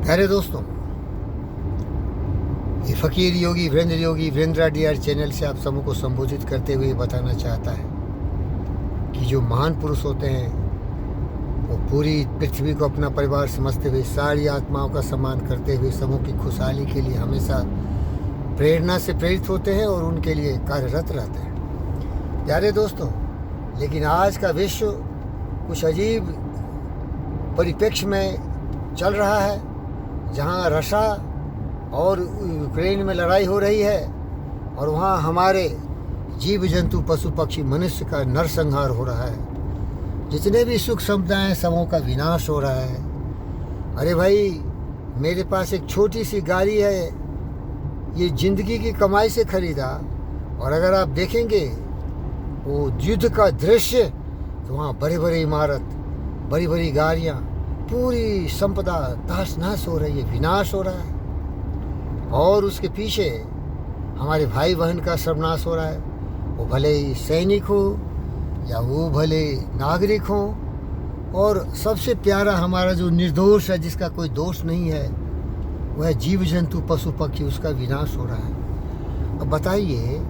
प्यारे दोस्तों, ये फ़कीर योगी वीरेंद्र डीआर चैनल से आप सबों को संबोधित करते हुए बताना चाहता है कि जो महान पुरुष होते हैं वो पूरी पृथ्वी को अपना परिवार समझते हुए सारी आत्माओं का सम्मान करते हुए सबों की खुशहाली के लिए हमेशा प्रेरणा से प्रेरित होते हैं और उनके लिए कार्यरत रहते हैं। प्यारे दोस्तों, लेकिन आज का विश्व कुछ अजीब परिप्रेक्ष्य में चल रहा है, जहां रशिया और यूक्रेन में लड़ाई हो रही है और वहां हमारे जीव जंतु पशु पक्षी मनुष्य का नरसंहार हो रहा है। जितने भी सुख समताएं सबों का विनाश हो रहा है। अरे भाई, मेरे पास एक छोटी सी गाड़ी है, ये जिंदगी की कमाई से खरीदा, और अगर आप देखेंगे वो युद्ध का दृश्य तो वहाँ बड़ी बड़ी इमारत, बड़ी बड़ी गाड़ियाँ, पूरी संपदा तहस नहस हो रही है, विनाश हो रहा है। और उसके पीछे हमारे भाई बहन का सर्वनाश हो रहा है। वो भले ही सैनिक हो या वो भले नागरिक हो, और सबसे प्यारा हमारा जो निर्दोष है, जिसका कोई दोष नहीं है, वह जीव जंतु पशु पक्षी, उसका विनाश हो रहा है। अब बताइए,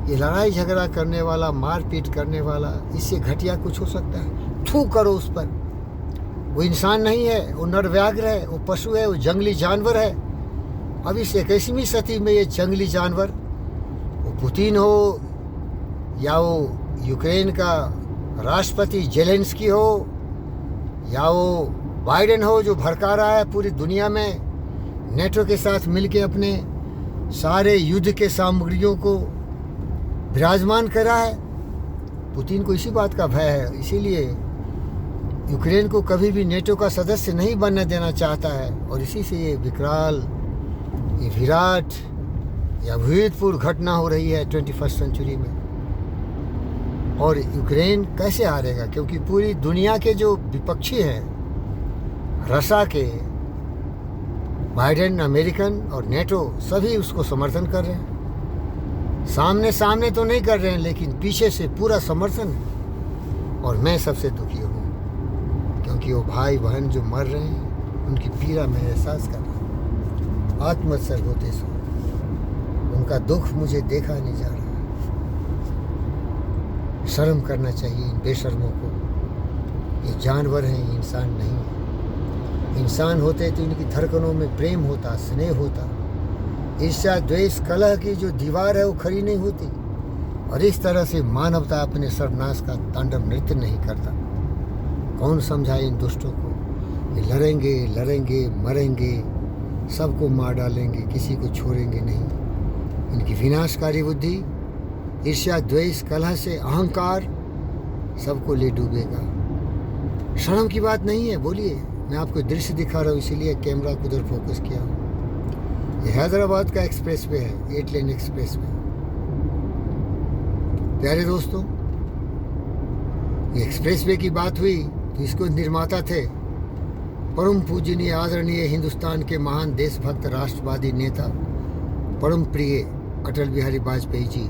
ये लड़ाई झगड़ा करने वाला, मारपीट करने वाला, इससे घटिया कुछ हो सकता है? थू करो उस पर। वो इंसान नहीं है, वो नरव्याघ्र है, वो पशु है, वो जंगली जानवर है। अब इस 21वीं सदी में ये जंगली जानवर, वो पुतिन हो या वो यूक्रेन का राष्ट्रपति जेलेंस्की हो या वो बाइडेन हो, जो भड़का रहा है पूरी दुनिया में, नेटो के साथ मिलके अपने सारे युद्ध के सामग्रियों को विराजमान कर रहा है। पुतिन को इसी बात का भय है, इसीलिए यूक्रेन को कभी भी नेटो का सदस्य नहीं बनने देना चाहता है। और इसी से ये विकराल, ये विराट या भूतपूर्व घटना हो रही है 21st सेंचुरी में। और यूक्रेन कैसे हारेगा? क्योंकि पूरी दुनिया के जो विपक्षी हैं, रशिया के, बाइडेन, अमेरिकन और नेटो, सभी उसको समर्थन कर रहे हैं। सामने सामने तो नहीं कर रहे हैं, लेकिन पीछे से पूरा समर्थन है। और मैं सबसे दुखी हूँ, क्योंकि वो भाई बहन जो मर रहे हैं, उनकी पीड़ा मैं एहसास कर रहा हूँ। आत्मत्सर होते सो, उनका दुख मुझे देखा नहीं जा रहा। शर्म करना चाहिए इन बेशर्मों को। ये जानवर हैं, इंसान नहीं है। इंसान होते तो इनकी धड़कनों में प्रेम होता, स्नेह होता, ईर्ष्या द्वेष कलह की जो दीवार है वो खड़ी नहीं होती। और इस तरह से मानवता अपने सर्वनाश का तांडव नृत्य नहीं करता। कौन समझाए इन दुष्टों को? ये लड़ेंगे लड़ेंगे, मरेंगे, सबको मार डालेंगे, किसी को छोड़ेंगे नहीं। इनकी विनाशकारी बुद्धि, ईर्ष्या द्वेष कलह से अहंकार सबको ले डूबेगा। शर्म की बात नहीं है। बोलिए, मैं आपको दृश्य दिखा रहा हूँ, इसीलिए कैमरा को उधर फोकस किया हूँ। ये हैदराबाद का एक्सप्रेस वे है, 8 लेन एक्सप्रेस वे। प्यारे दोस्तों, ये एक्सप्रेस वे की बात हुई तो इसको निर्माता थे परम पूजनीय आदरणीय हिंदुस्तान के महान देशभक्त राष्ट्रवादी नेता परम प्रिय अटल बिहारी वाजपेयी जी।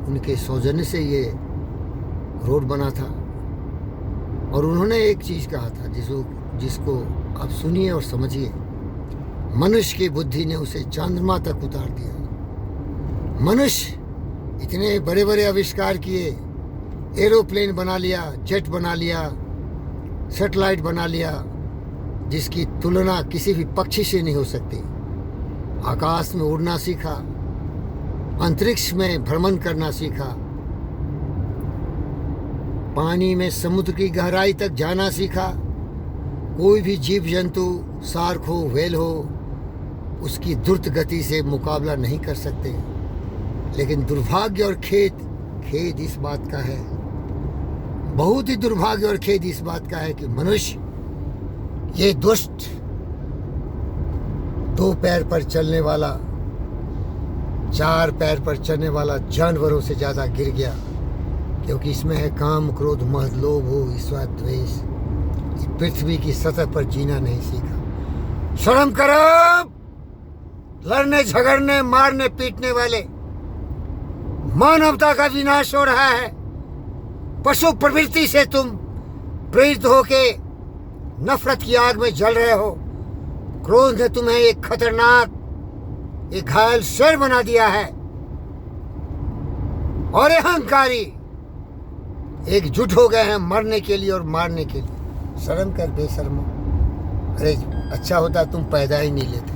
उनके सौजन्य से ये रोड बना था। और उन्होंने एक चीज़ कहा था जिसको आप सुनिए और समझिए। मनुष्य की बुद्धि ने उसे चंद्रमा तक उतार दिया। मनुष्य इतने बड़े बड़े आविष्कार किए, एरोप्लेन बना लिया, जेट बना लिया, सैटेलाइट बना लिया, जिसकी तुलना किसी भी पक्षी से नहीं हो सकती। आकाश में उड़ना सीखा, अंतरिक्ष में भ्रमण करना सीखा, पानी में समुद्र की गहराई तक जाना सीखा। कोई भी जीव जंतु, शार्क हो, व्हेल हो, उसकी द्रुत गति से मुकाबला नहीं कर सकते। लेकिन दुर्भाग्य और खेद इस बात का है, बहुत ही दुर्भाग्य और खेद इस बात का है कि मनुष्य, ये दुष्ट 2 पैर पर चलने वाला, 4 पैर पर चलने वाला जानवरों से ज़्यादा गिर गया। क्योंकि इसमें है काम, क्रोध, मद, लोभ, ईर्ष्या, द्वेष। पृथ्वी की सतह पर जीना नहीं सीखा। शर्म करो! लड़ने झगड़ने, मारने पीटने वाले, मानवता का विनाश हो रहा है। पशु प्रवृत्ति से तुम प्रेरित होके नफरत की आग में जल रहे हो। क्रोध ने तुम्हें एक खतरनाक, एक घायल शेर बना दिया है। और अहंकारी एकजुट हो गए हैं मरने के लिए और मारने के लिए। शर्म कर बेशर्मो। अरे अच्छा होता तुम पैदा ही नहीं लेते।